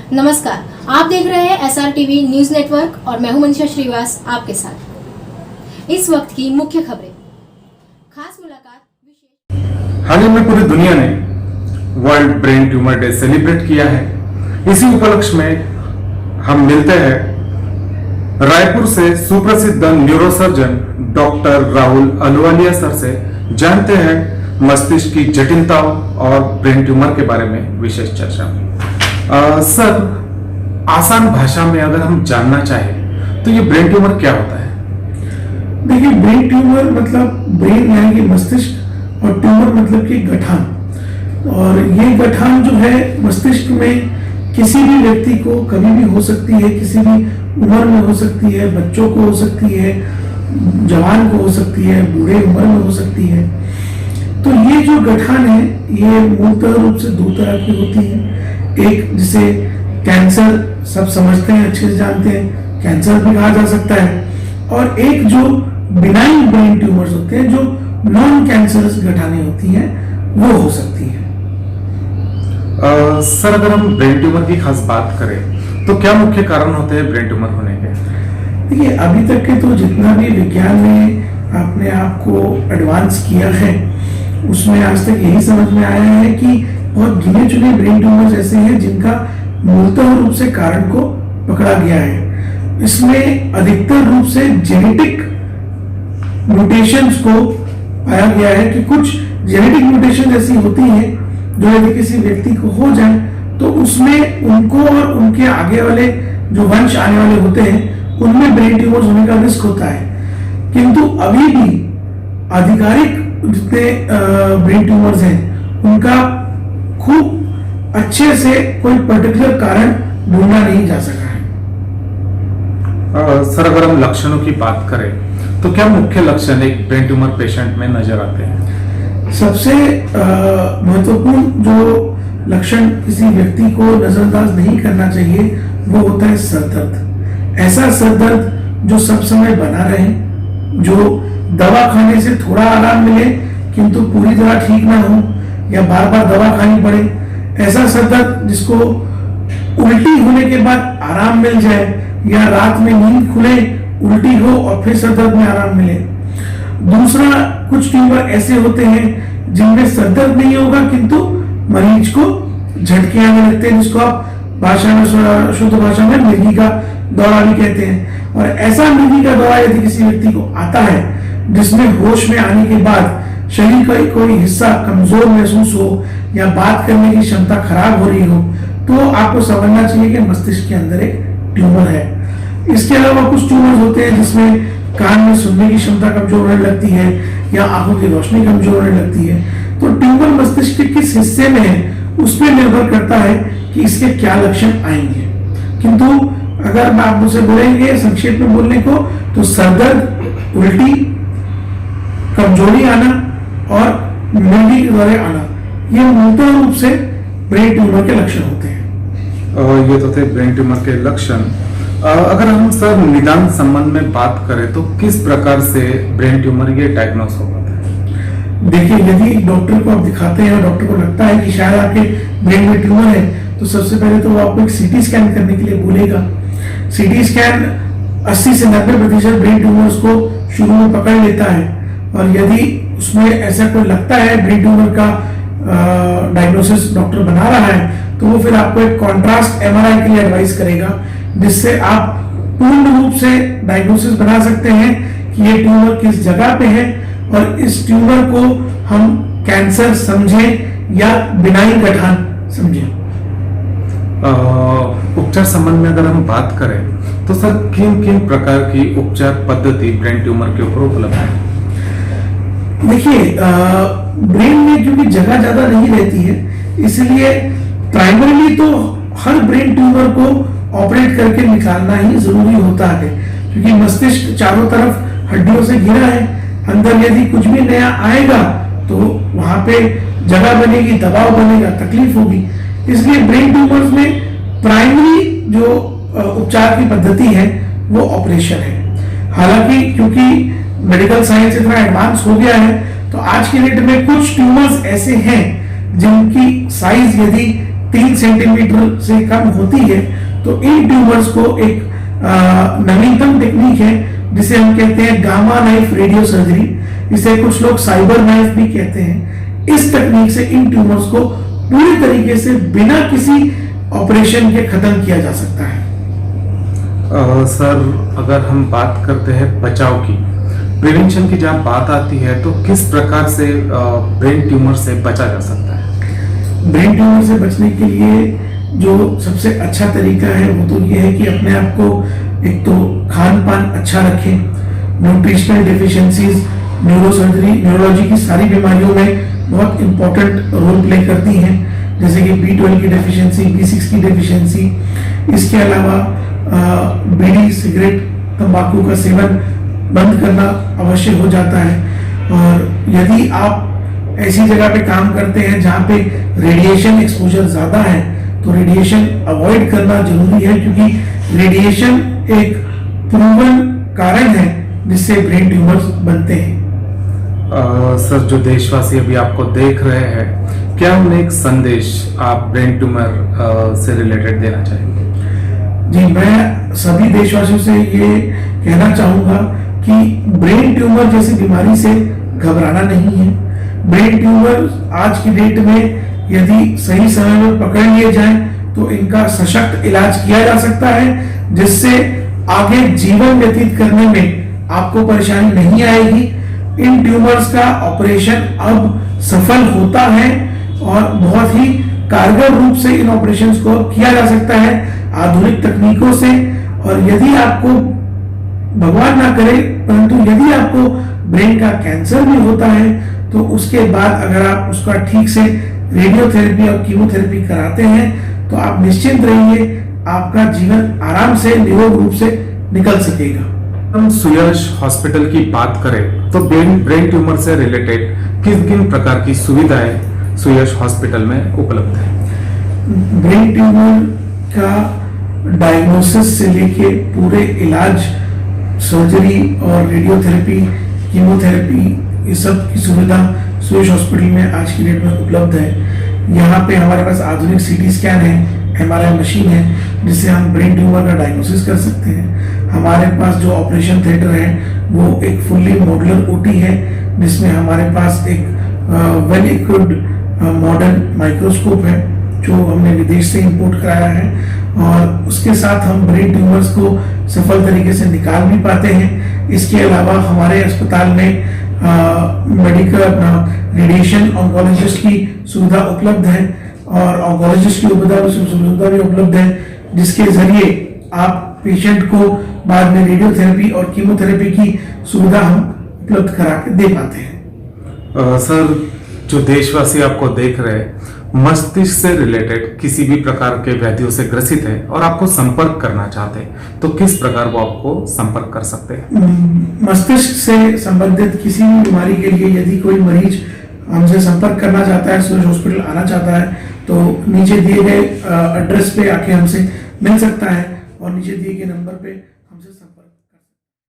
नमस्कार, आप देख रहे हैं SR टीवी न्यूज नेटवर्क और मैं हूं मनीषा श्रीवास आपके साथ। इस वक्त की मुख्य खबरें, खास मुलाकात विशेष। हाल ही में पूरी दुनिया ने world brain tumour day celebrate किया है। इसी उपलक्ष्य में हम मिलते हैं रायपुर से सुप्रसिद्ध neurosurgeon doctor Rahul Ahluwalia sir से, जानते हैं मस्तिष्क की जटिलताओं और ब्रेन ट्यूमर के बारे में विशेष चर्चा। सर, आसान भाषा में अगर हम जानना चाहें तो ये ब्रेन ट्यूमर क्या होता है? देखिए, ब्रेन ट्यूमर मतलब ब्रेन यानी कि मस्तिष्क और ट्यूमर मतलब कि गठान। और ये गठान जो है मस्तिष्क में किसी भी व्यक्ति को कभी भी हो सकती है, किसी भी उम्र में हो सकती है, बच्चों को हो सकती है, जवान को हो सकती है, बूढ़े उम्र में हो सकती है। तो ये जो गठान है ये मूलतः रूप से दो तरह की होती है। एक जिसे कैंसर सब समझते हैं, अच्छे से जानते हैं, कैंसर भी कहा जा सकता है। और एक जो बिनाइन ब्रेन ट्यूमर्स होते हैं, जो नॉन कैंसरस गठाने होती हैं, वो हो सकती है। सर, अगर हम ब्रेन ट्यूमर की खास बात करें तो क्या मुख्य कारण होते हैं ब्रेन ट्यूमर होने के? देखिए, अभी तक के तो जितना भी विज्ञान ने अपने आप को एडवांस किया है उसमें आज तक यही समझ में आया है कि बहुत गिने चुने ब्रेन ट्यूमर्स ऐसे हैं जिनका मूलतः रूप से कारण को पकड़ा गया है। इसमें अधिकतर रूप से जेनेटिक म्यूटेशंस को पाया गया है कि कुछ जेनेटिक म्यूटेशन ऐसी होती हैं जो यदि किसी व्यक्ति को हो जाए तो उसमें उनको और उनके आगे वाले जो वंश आने वाले होते हैं उनमें ब्रेन ट्यूमर्स होने का रिस्क होता है। किंतु अभी भी आधिकारिक जितने ब्रेन ट्यूमर्स हैं उनका खूब अच्छे से कोई पर्टिकुलर कारण ढूंढा नहीं जा सका है। सर, अगर हम लक्षणों की बात करें तो क्या मुख्य लक्षण एक ब्रेन ट्यूमर पेशेंट में नजर आते हैं? सबसे महत्वपूर्ण जो लक्षण किसी व्यक्ति को नजरअंदाज नहीं करना चाहिए वो होता है सर दर्द। ऐसा सर दर्द जो सब समय बना रहे, जो दवा खाने से थोड़ा आराम मिले किंतु पूरी तरह ठीक ना हो, या बार बार दवा खानी पड़े। ऐसा सर दर्द जिसको उल्टी होने के बाद आराम मिल जाए, या रात में नींद खुले उल्टी हो और फिर सर दर्द में आराम मिले। दूसरा, कुछ ट्यूमर ऐसे होते हैं जिनमें सर दर्द नहीं होगा किंतु मरीज को झटके आने लगते हैं, जिसको आप भाषा में, शुद्ध भाषा में मृगी का दौरा भी कहते हैं। और ऐसा मृगी का दौरा यदि किसी व्यक्ति को आता है जिसमें होश में आने के बाद शरीर का कोई हिस्सा कमजोर महसूस हो या बात करने की क्षमता खराब हो रही हो, तो आपको समझना चाहिए कि मस्तिष्क के अंदर एक ट्यूमर है। इसके अलावा कुछ ट्यूमर्स होते हैं जिसमें कान में सुनने की क्षमता कमजोर होने लगती है या आंखों की रोशनी कमजोर होने लगती है। तो ट्यूमर मस्तिष्क के किस हिस्से में है उस पर निर्भर करता है कि इसके क्या लक्षण आएंगे। किंतु अगर आप मुझसे बोलेंगे संक्षेप में बोलने को तो सरदर्द, उल्टी, कमजोरी आना और मृगी के द्वारा आना, ये मूलतः रूप से ब्रेन ट्यूमर के लक्षण होते हैं। ये तो थे ब्रेन ट्यूमर के लक्षण। अगर हम सर निदान संबंध में बात करें तो किस प्रकार से ब्रेन ट्यूमर ये डायग्नोस हो पाता है? देखिए, यदि डॉक्टर को आप दिखाते हैं और डॉक्टर को लगता है कि शायद आपके ब्रेन में ट्यूमर है तो सबसे पहले तो वो आपको एक सीटी स्कैन करने के लिए बोलेगा। सीटी स्कैन 80 से 90% ब्रेन ट्यूमर्स को शुरू में पकड़ लेता है, और यदि उसमें ऐसा कोई लगता है ब्रेन ट्यूमर का डायग्नोसिस डॉक्टर बना रहा है तो वो फिर आपको एक कॉन्ट्रास्ट MRI के लिए एडवाइस करेगा, जिससे आप पूर्ण रूप से डायग्नोसिस बना सकते हैं कि ये ट्यूमर किस जगह पे है और इस ट्यूमर को हम कैंसर समझें या बिनाइन गठान समझें। उपचार संबंध में अगर हम बात करें तो सर किन किन प्रकार की उपचार पद्धति ब्रेन ट्यूमर के ऊपर उपलब्ध है? देखिए, ब्रेन में क्योंकि जगह ज्यादा नहीं रहती है इसलिए प्राइमरीली तो हर ब्रेन ट्यूमर को ऑपरेट करके निकालना ही जरूरी होता है, क्योंकि मस्तिष्क चारों तरफ हड्डियों से घिरा है। अंदर यदि कुछ भी नया आएगा तो वहां पे जगह बनेगी, दबाव बनेगा, तकलीफ होगी। इसलिए ब्रेन ट्यूमर्स में प्राइमरी जो उपचार की पद्धति है वो ऑपरेशन है। हालांकि क्योंकि मेडिकल साइंस इतना एडवांस हो गया है तो आज के डेट में कुछ ट्यूमर्स ऐसे हैं जिनकी साइज यदि 3 सेंटीमीटर से कम होती है तो इन ट्यूमर्स को एक नवीनतम टेक्निक है जिसे हम कहते हैं गामा नाइफ रेडियो सर्जरी, इसे कुछ लोग साइबर नाइफ भी कहते हैं। इस तकनीक से इन ट्यूमर्स को पूरी तरीके से बिना किसी ऑपरेशन के खत्म किया जा सकता है। सर, अगर हम बात करते हैं बचाव की, प्रिवेंशन की जहाँ बात आती है तो किस प्रकार से ब्रेन ट्यूमर से बचा जा सकता है? ब्रेन ट्यूमर से बचने के लिए जो सबसे अच्छा तरीका है वो तो ये है कि अपने आप को एक तो खान पान अच्छा रखें, न्यूट्रिशनल डेफिशिएंसीज न्यूरोसर्जरी न्यूरोलॉजी की सारी बीमारियों में बहुत इंपॉर्टेंट रोल प्ले करती हैं, जैसे कि B12 की डेफिशिएंसी, B6 की डेफिशिएंसी। इसके अलावा बीड़ी सिगरेट तंबाकू का सेवन बंद करना अवश्य हो जाता है। और यदि आप ऐसी जगह पे काम करते हैं जहाँ पे रेडिएशन एक्सपोजर ज्यादा है तो रेडिएशन अवॉइड करना जरूरी है, क्योंकि रेडिएशन एक प्रूवन कारण है जिससे ब्रेन ट्यूमर्स बनते हैं। सर, जो देशवासी अभी आपको देख रहे हैं, क्या उन्हें एक संदेश आप ब्रेन ट्यूमर से रिलेटेड देना चाहेंगे? जी, मैं सभी देशवासियों से ये कहना चाहूंगा कि ब्रेन ट्यूमर जैसी बीमारी से घबराना नहीं है। ब्रेन ट्यूमर आज की डेट में यदि सही समय में पकड़ लिए जाए तो इनका सशक्त इलाज किया जा सकता है, जिससे आगे जीवन व्यतीत करने में आपको परेशानी नहीं आएगी। इन ट्यूमर्स का ऑपरेशन अब सफल होता है और बहुत ही कारगर रूप से इन ऑपरेशंस को किया जा सकता है आधुनिक तकनीकों से। और यदि आपको, भगवान ना करे, परंतु यदि आपको ब्रेन का कैंसर भी होता है तो उसके बाद अगर आप उसका ठीक से रेडियोथेरेपी और कीमोथेरेपी कराते हैं तो आप निश्चिंत रहिए, आपका जीवन आराम से निरोग रूप से निकल सकेगा। हम सुयश हॉस्पिटल की बात करें तो ब्रेन ट्यूमर से रिलेटेड किन किन प्रकार की सुविधाएं सुयश हॉस्पिटल में उपलब्ध है? ब्रेन ट्यूमर का डायग्नोसिस से लेके पूरे इलाज, सर्जरी और रेडियोथेरेपी, कीमोथेरेपी, ये सब की सुविधा सुयश हॉस्पिटल में आज की डेट में उपलब्ध है। यहाँ पे हमारे पास आधुनिक CT स्कैन है, MRI मशीन है जिससे हम ब्रेन ट्यूमर का डायग्नोसिस कर सकते हैं। हमारे पास जो ऑपरेशन थिएटर है वो एक फुल्ली मॉड्यूलर OT है जिसमें हमारे पास एक वेल इक्विप्ड मॉडर्न माइक्रोस्कोप है जो हमने विदेश से इंपोर्ट कराया है, और उसके साथ हम ब्रेन ट्यूमर्स को सफल तरीके से निकाल भी पाते हैं। इसके अलावा हमारे अस्पताल में मेडिकल रेडिएशन ऑन्कोलॉजिस्ट की सुविधा उपलब्ध है और ऑन्कोलॉजिस्ट की सुविधा भी उपलब्ध है, जिसके जरिए आप पेशेंट को बाद में रेडियोथेरेपी और कीमोथेरेपी की सुविधा हम उपलब्ध करा के दे पाते हैं। सर, जो देशवासी आपको देख रहे हैं, मस्तिष्क से रिलेटेड किसी भी प्रकार के व्याधियों से ग्रसित है और आपको संपर्क करना चाहते हैं तो किस प्रकार वो आपको संपर्क कर सकते हैं? मस्तिष्क से संबंधित किसी भी बीमारी के लिए यदि कोई मरीज हमसे संपर्क करना चाहता है, सुयश हॉस्पिटल आना चाहता है, तो नीचे दिए गए एड्रेस पे आके हमसे मिल सकता है और नीचे दिए गए नंबर पे